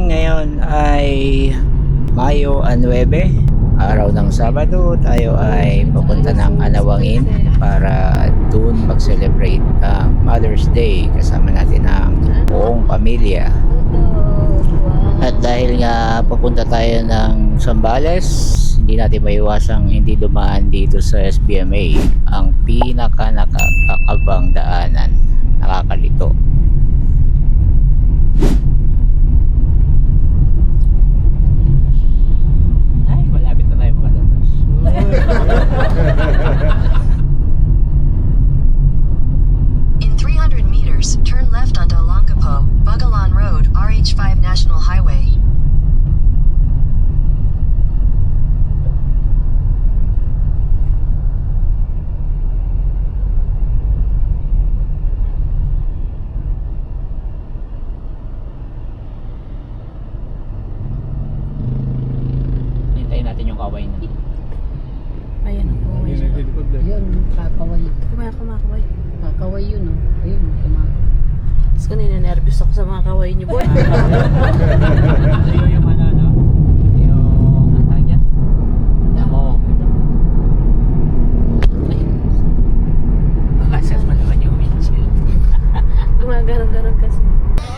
Ngayon ay Mayo 9, araw ng Sabado. Tayo ay papunta ng Anawangin para doon mag-celebrate ang Mother's Day kasama natin ang buong pamilya. At dahil nga papunta tayo ng Zambales, hindi natin maiwasang hindi dumaan dito sa SBMA, ang pinaka-nakakabang daanan. Nakakalito. Ay, malapit na tayo makalabas. In 300 meters, turn left onto Olongapo, Bagalan Road, RH5 National Highway. Hintayin natin yung kaway niya. Ayan ang kaway. Yun, kakaway. Kumakaway. Kakaway yun, oh. Ayun, kumakaway. Tapos ko nininervous ako sa mga kaway niyo, boy. Ito yung ano, no? Yung ang tawag yan? Damo. Bakasas mo naman yung windshield. Gumaganon-ganon kasi.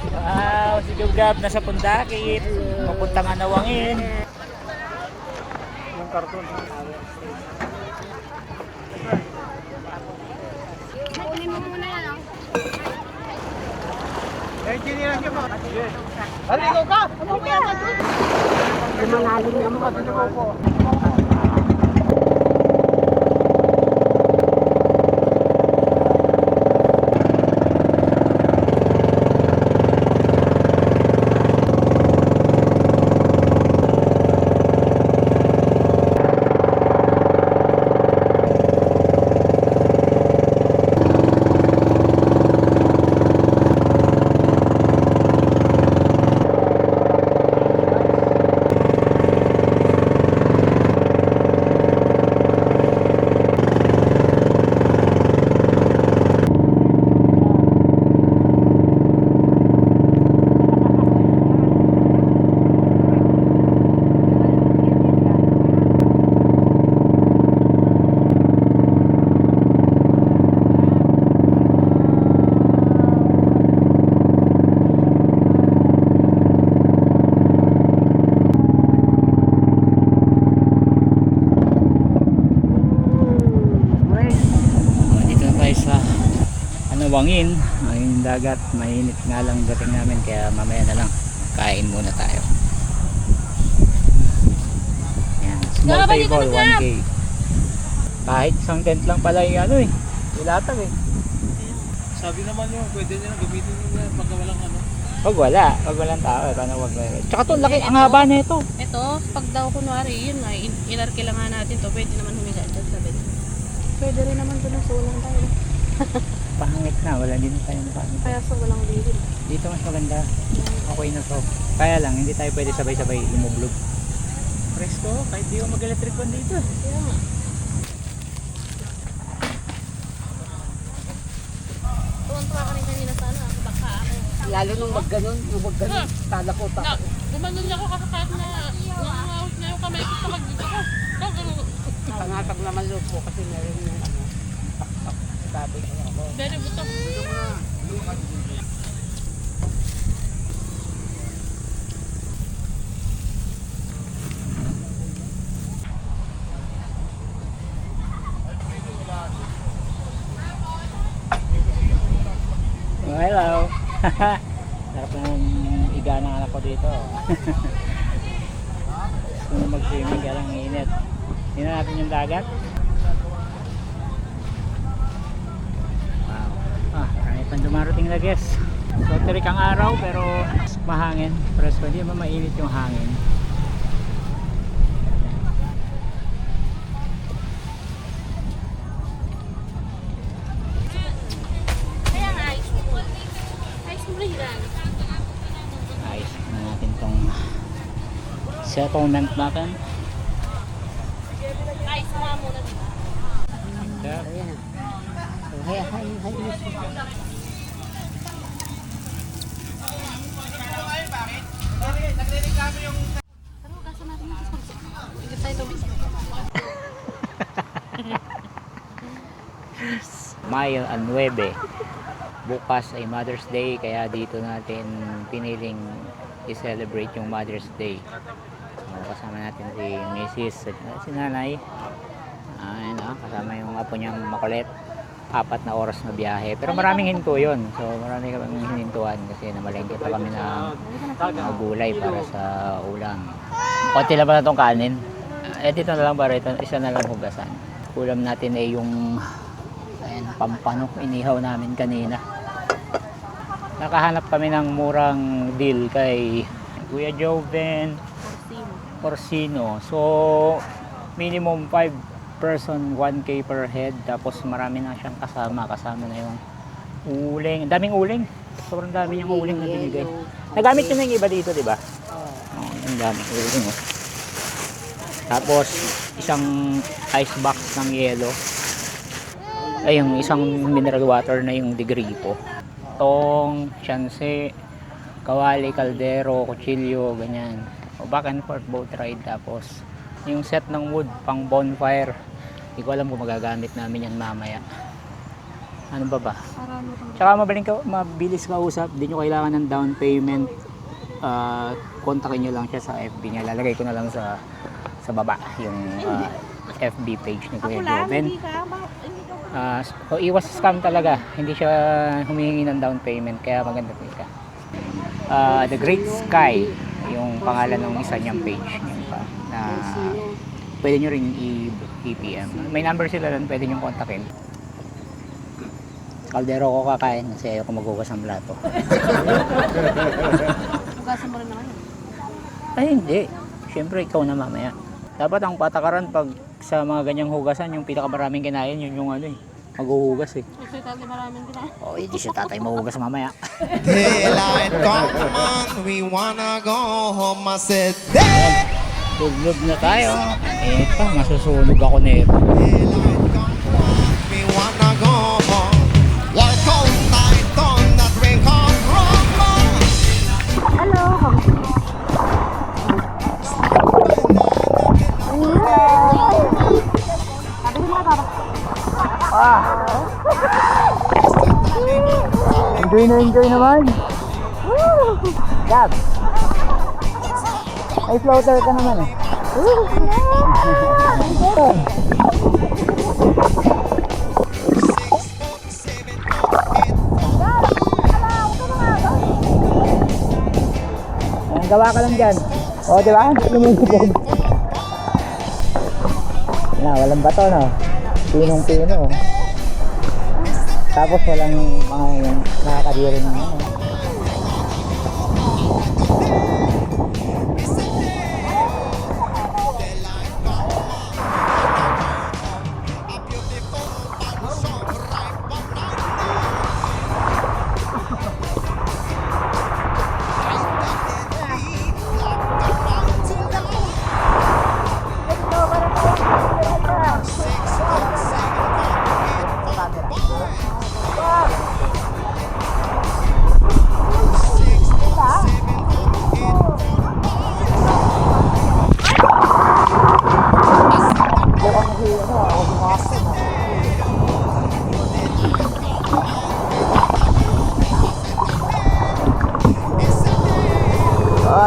Wow, si Gab nasa Pundakit. Papuntang Anawangin. Yung karton. Dito na tayo sa Anawangin. Ang dagat, mainit nga lang dating namin kaya mamaya na lang kain muna tayo. Yan, small table 1K. Kahit isang tent lang pala yung ano eh, ilatag eh. Sabi naman nyo, pwede nyo gamitin nyo pagka walang ano. Wag walang tao, paano wag na. Tsaka to, laki, ang haba na ito. Ito, pag daw kunwari, yun nga, ilarki lang nga natin to, pwede naman humiga dyan sa bed. Pwede rin naman doon sa ulang tayo. Pahangit na, wala din tayo pahangit. Kaya sa walang bihil. Dito mas maganda, okay na to. Kaya lang, hindi tayo pwede sabay-sabay lumublog. Presko, kahit di ko mag-electric con dito. Kaya nga. Tuwan-tuwa ka rin kanina sa ano, baka ako. Lalo nung magganon, tala ko ta. Gumanon niya ako kasi kahit na nangangawit na yung kamay ko sa magdito ko. Pangatag naman loob ko kasi meron yung ano, tak-tak, sabi ko ako. Very buto. Oh, hello. Sarap ng iga ng anak ko dito. Gusto na mag-swimming kaya lang init. Tingnan natin yung dagat. Wow. Kahit pang dumarating na guest. So tirik ang araw pero mahangin. Presko, hindi naman mainit yung hangin. Kaya nga, ice mo. Ice mo rin yan. Ayos na natin tong settlement natin. Ice mo muna dito. Ayan. So, hay. Bakit? Mayo 9. Bukas ay Mother's Day, kaya dito natin piniling i-celebrate yung Mother's Day. So, kasama natin si Mrs. at si Nanay. Ayun, kasama yung apo niyang makulit. 4 na oras na biyahe. Pero maraming hinto yun. So marami kaming hinintuan kasi namalengke pa kami ng gulay para sa ulam. Konti lang ba na itong kanin? Dito na lang para ito, isa na lang hugasan. Ulam natin ay yung pampano, inihaw namin kanina. Nakahanap kami ng murang deal kay Kuya Joven Corsino. So minimum 5 person, 1K per head, tapos marami na siyang kasama na yung uling, daming uling, sobrang dami yung uling na binigay. Nagamit yun ng iba dito, di ba? Ang daming uling. Tapos isang ice box ng yelo, ay yung isang mineral water na yung Digripo, tong, siyanse, kawali, kaldero, kutsilyo, ganyan, o back and forth boat ride. Tapos yung set ng wood pang bonfire, hindi ko alam kung magagamit namin yan mamaya. Ano ba? Tsaka mabilis kausap, hindi nyo kailangan ng down payment. Kontakin nyo lang siya sa FB niya, lalagay ko na lang sa baba yung FB page ni Kuya Joven. Iwas scam talaga, hindi siya humihingi ng down payment, kaya maganda po siya. The Great Sky yung pangalan ng isa niyang page niya, na pwede nyo rin i-PM. May number sila doon, pwede nyo kontakin. Kaldero ko kakain kasi ayaw ko maghugas ng plato. Hugasan mo rin naman. Ay hindi, syempre ikaw na mamaya. Dapat ang patakaran pag sa mga ganyang hugasan, yung pinakamaraming kinain, yun yung maghuhugas eh. Kasi tali maraming kinain. Hindi si tatay mahugas mamaya. Daylight come on, we wanna go home. I said, daylight Luglog na tayo. Init pa, masusunog ako nito. come on, we wanna go home. Like all night on that we come from. Enjoy naman. Gab, may floater ka naman eh. Gawa ka lang dyan. O, di ba? Lumulubog. Walang bato, no? Pinong-pino. Tapos walang mga nakakadiri ng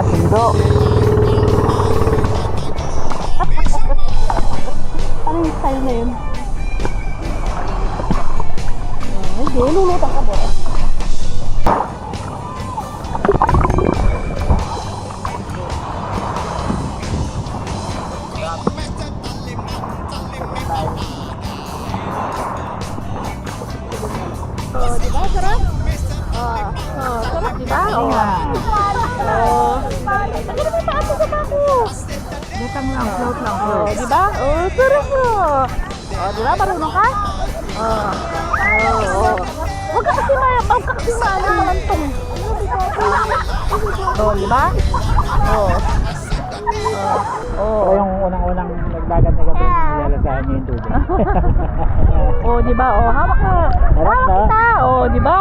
sindo. Ano yung style na yun? Hindi, lulutan ka ba? Diba? Sarap? Sarap, diba? Tagalan mo yung paa mo sa bako. Butang lang, float lang. Diba? Sarap mo. Diba? Marunong ka? Huwag ka kasi maalantong. Diba? O yung unang-unang nagdagat na gabi, nilalasahan niyo yung tubig. Diba? Hawak ka. Harap na. Kita. Diba?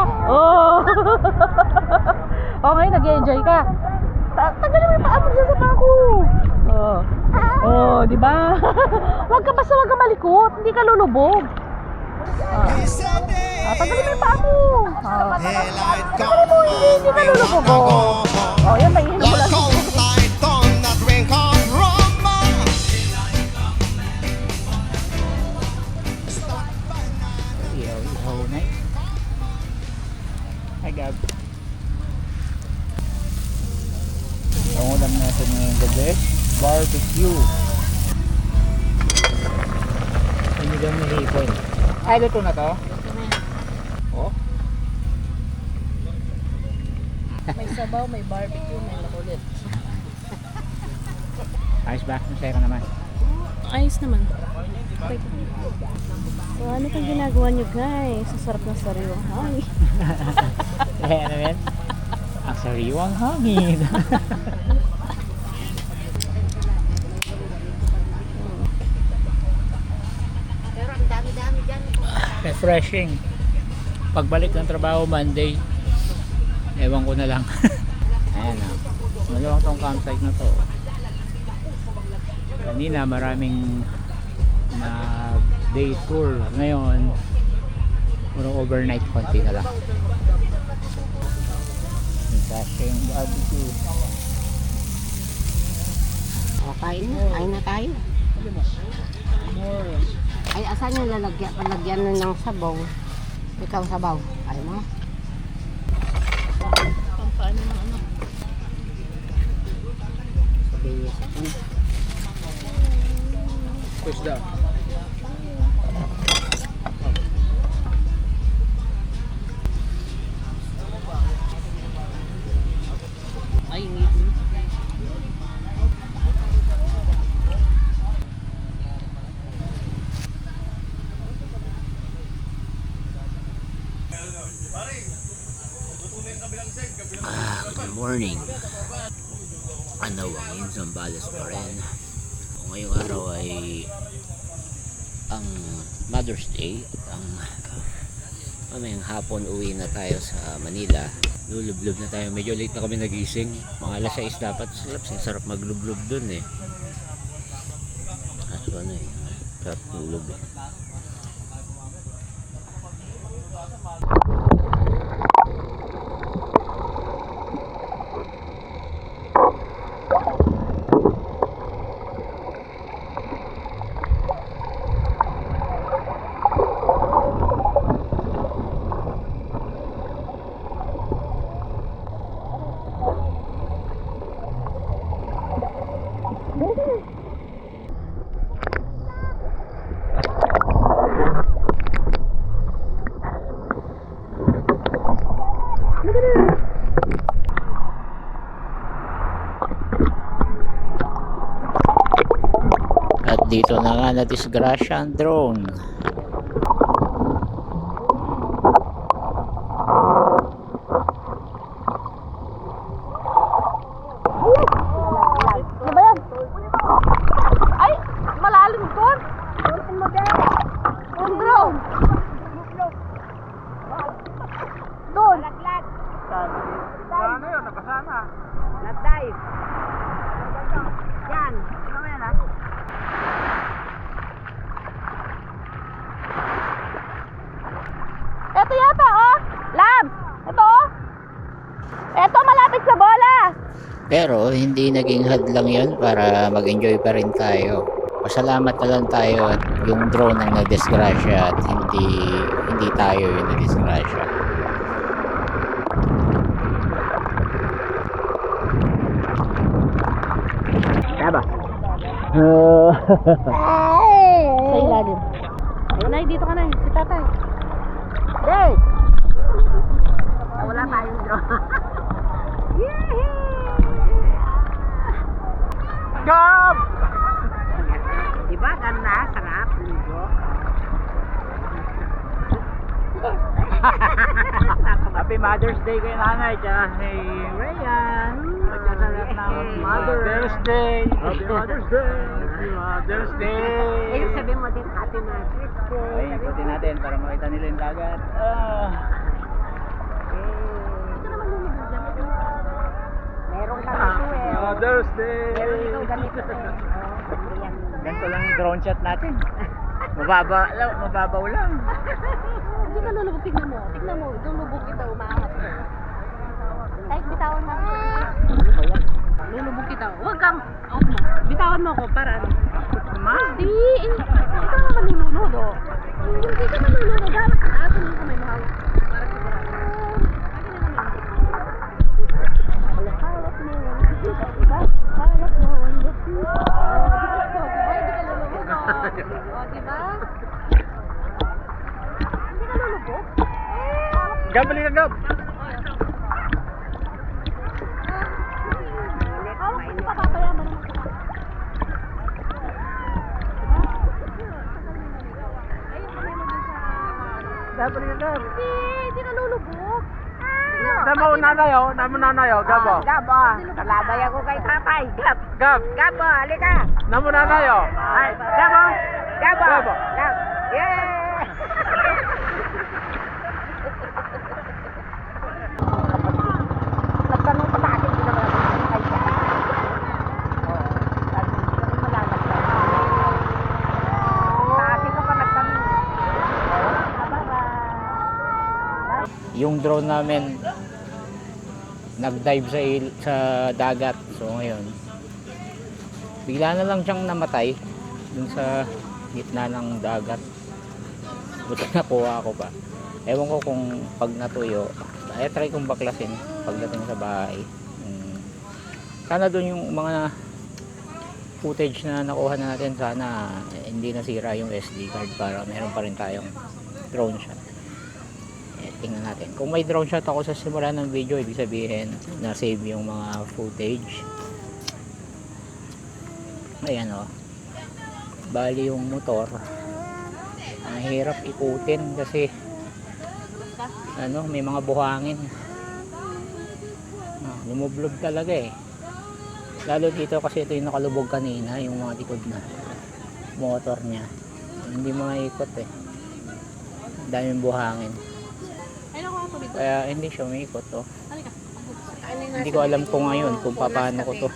Okay, nag-enjoy ka. Tagalin mo yung paa mo dyan sa bako. Diba? Huwag ka malikot. Hindi ka lulubog. He said, Tagalin mo yung paa mo. daylight Hindi come, ka we lulubog. wanna go home. Oh, yan, may inom mo lang. Walk all night on that drink on rum. Ihaw na eh. Hi Gab. Ang ulam natin ngayong gabi, barbecue. Sinigang ni hipon. Ay, luto na to? Oh? May sabaw, may barbecue, may makulit. Ayos ba? Masaya ka naman. Ayos naman. So, ano itong ginagawa nyo guys? Sa sarap ng sariwang hangin. Eh, ano yan? Ang sariwang hangin. Refreshing. Pagbalik ng trabaho Monday, ewan ko na lang. Ayan na. Maluwang tong campsite na to. Kanina maraming na day tour. Ngayon, puro overnight konti na lang. Refreshing barbecue. O, kain na. Kain na tayo. Ay, asan yung palagyan na ng sabaw? Ikaw sabaw. Ayaw mo? Pampaan ng ano? Sabihin niya sa akin. Push down. Ay, ngiti. Good morning. Anawangin, Zambales pa rin. Ngayong araw ay ang Mother's Day. Mamayang hapon uwi na tayo sa Manila. Lulublob na tayo. Medyo late na kami nagising. Mga alas 6 dapat. Sarap maglublob dun eh. Kaso ano eh. Sarap lulub eh. At dito na nga na-disgrasya ang drone. Ano ba yan? Ay! Malalim ko! Ang drone! Doon! Ano yun? Nakasana. Nag-dive. Yan. Ano mo yan, ha? Ito yata, oh! Labs! Ito, oh! Ito, malapit sa bola! Pero hindi naging hadlang yon para mag-enjoy pa rin tayo. Pasalamat na lang tayo at yung drone ang na-disgrasya at hindi tayo yung na-disgrasya. Tama. Sa ilalim. Nay, dito ka na. Si tatay. Hey! Wala tayong drone. Gab! Diba, ganda? Sarap. Ligo. Happy Mother's Day kay nanay tsaka kay Ryan. Magkasarap ng Mother's Day! Happy Mother's Day! Happy Mother's Day! Eh, sabi mo din, Happy Mother's Day. Ay, ikutin natin para makita nila yung dagat. Meron ka nito eh. Mother's Day! Meron ikaw ganito eh. Ganito lang yung drone shot natin. Mababaw lang. Hindi ka lulubog, tignan mo. Tignan mo, itong lubog kita, umaangat mo. Kahit bitawan mo. Lulubog kita. Huwag kang, out mo. Bitawan mo ako para ano. Hindi, hindi ka naman nilunod, oh. Hindi ka manulunod. Dapat atin yung kamay mo hawak. Para sigurado. Hawak mo. Diba? Hawak mo. Diba? Hindi ka lulubog, oh. O, diba? Hindi ka lulubog? Gab, balik ka, Gab. Hawak mo pa, papayaman naman kita. Gab, balik ka, Gab. Hindi ka lulubog. Namo nanayo, Gab. Gabo, kalabay ako kay tatay. Gab, Gab, Gabo, halika. namo nanayo. Ay, Gabo, Gabo. Gabo. Gab. Yeah! Nagtanong pa sa akin, hindi naman ako nakikay siya. Oo, sabi, hindi kami malalagyan. Sa akin ka pa nagtanong. Yung drone namin nag-dive sa dagat. So ngayon, bigla na lang siyang namatay dun sa gitna ng dagat. Buti nakuha ko pa. Ewan ko kung pag natuyo, ay try kong baklasin pagdating sa bahay. Sana dun yung mga footage na nakuha na natin, sana hindi nasira yung SD card para meron pa rin tayong drone shot. Tingnan natin. Kung may drone shot ako sa simula ng video, ibig sabihin na save yung mga footage. Ayan o. Bali yung motor. Ang hirap ikutin kasi ano, may mga buhangin. Lumublob talaga eh. Lalo dito kasi ito yung nakalubog kanina, yung mga likod na motor niya. Hindi maikot eh. Daming buhangin. Kaya hindi siya umiikot oh. Hindi ko alam kung ngayon kung paano ko to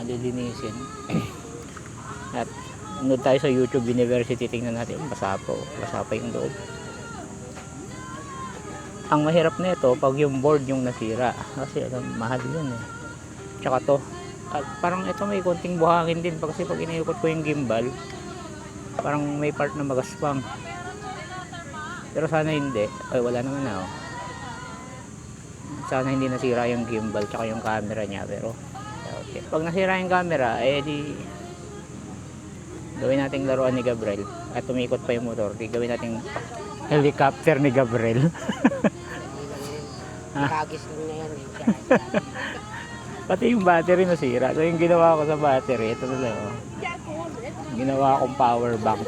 lilinisin. At nanood tayo sa YouTube University, tingnan natin. Basa pa yung loob. Ang mahirap na ito pag yung board yung nasira kasi mahal yun eh. Tsaka to parang ito may konting buhangin din kasi pag iniikot ko yung gimbal parang may part na magaspang. Pero sana hindi. Ay, wala naman na oh. Sana hindi nasira yung gimbal tsaka yung camera niya. Pero okay. Pag nasira yung camera, eh di gawin nating laruan ni Gabriel. At tumikot pa yung motor. Di gawin nating helicopter ni Gabriel. Kagis lang na yan eh. Pati yung battery nasira. So yung ginawa ko sa battery, ito na lang oh. Ginawa akong power bank.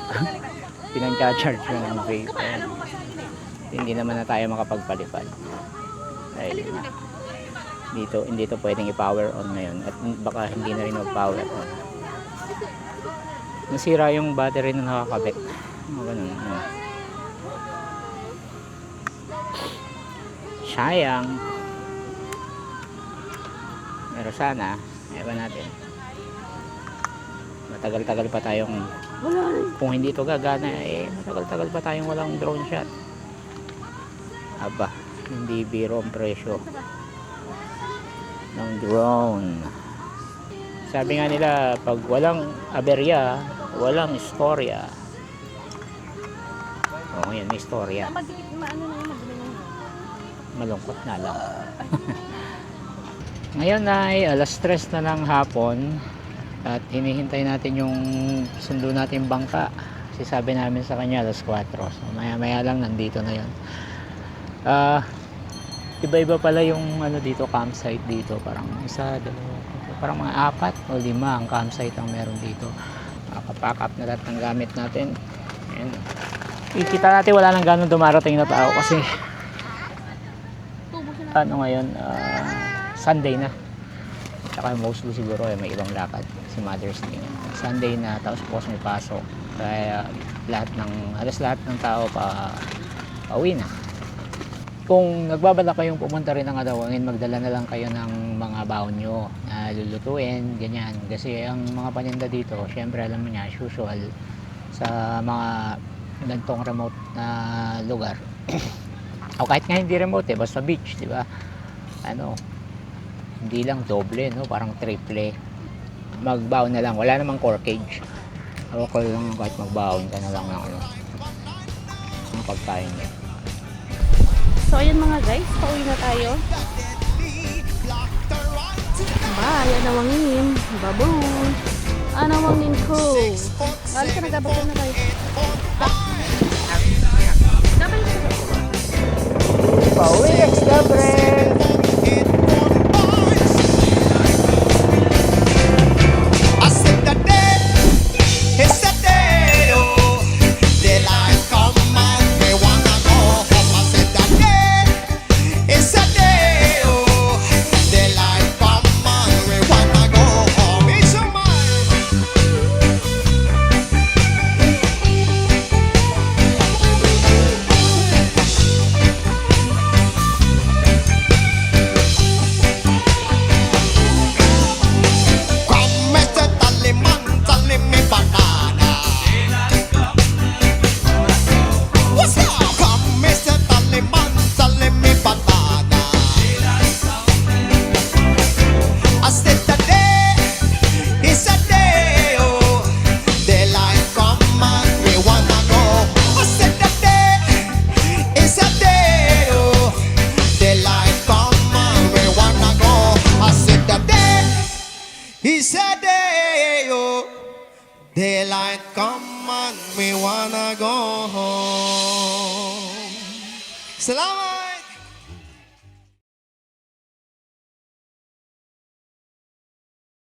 Pinang-charge ko ng vape. Hindi naman na tayo makapagpalipad dahil dito hindi to pwedeng i-power on ngayon at baka hindi na rin mag-power on. Nasira yung battery na nakakabit. Ganun. Sayang. Pero sana ewan natin, matagal-tagal pa tayong kung hindi ito gagana eh matagal-tagal pa tayong walang drone shot. Aba, hindi biro ang presyo ng drone. Sabi nga nila pag walang aberya walang istorya. O ngayon may istorya. Malungkot na lang. Ngayon ay alas 3 na ng hapon at hinihintay natin yung sundo natin bangka kasi sabi namin sa kanya alas 4. So maya maya lang nandito na yun. Iba-iba pala yung ano dito, campsite dito. Parang isa, dalawa, parang mga 4 o 5 ang campsite ang meron dito. Makapack up na lahat ng gamit natin. And ikita natin wala nang ganun dumarating na tao kasi ano ngayon, Sunday na. Tsaka mostly siguro may ibang lakad si Mother's Day. Sunday na, tapos bukas may pasok. Kaya halos lahat ng tao pauwi na. Kung nagbabala kayong pumunta rin ng Adawangin, magdala na lang kayo ng mga baon nyo na lulutuin, ganyan. Kasi ang mga paninda dito, syempre alam mo niya, usual, sa mga gantong remote na lugar. O kahit nga hindi remote basta beach, di ba? Ano, hindi lang doble, no? Parang triple. Magbaon na lang, wala namang core cage. Okay lang kahit magbaon ka na lang ng ano, ng pagkain niya. So ayan mga guys, pauwi na tayo. Bye, anawangin. Baboy. Anawangin ko. Wala ka nagabagay na tayo. Dapat Pauwi, ex-gabriel! I said the day is the day, oh, daylight come and we wanna go home. I said the day is the day, oh, daylight come and we wanna go home. It's a come, Mr. Tallyman, tally me banana. What's up? Come, Mr. Tallyman, tally me banana. I said the day is a day, oh, daylight come and we wanna go. I said the day is a day, oh, daylight come and we wanna go. I said the day is a day, oh, daylight come and we wanna go home. Salamat!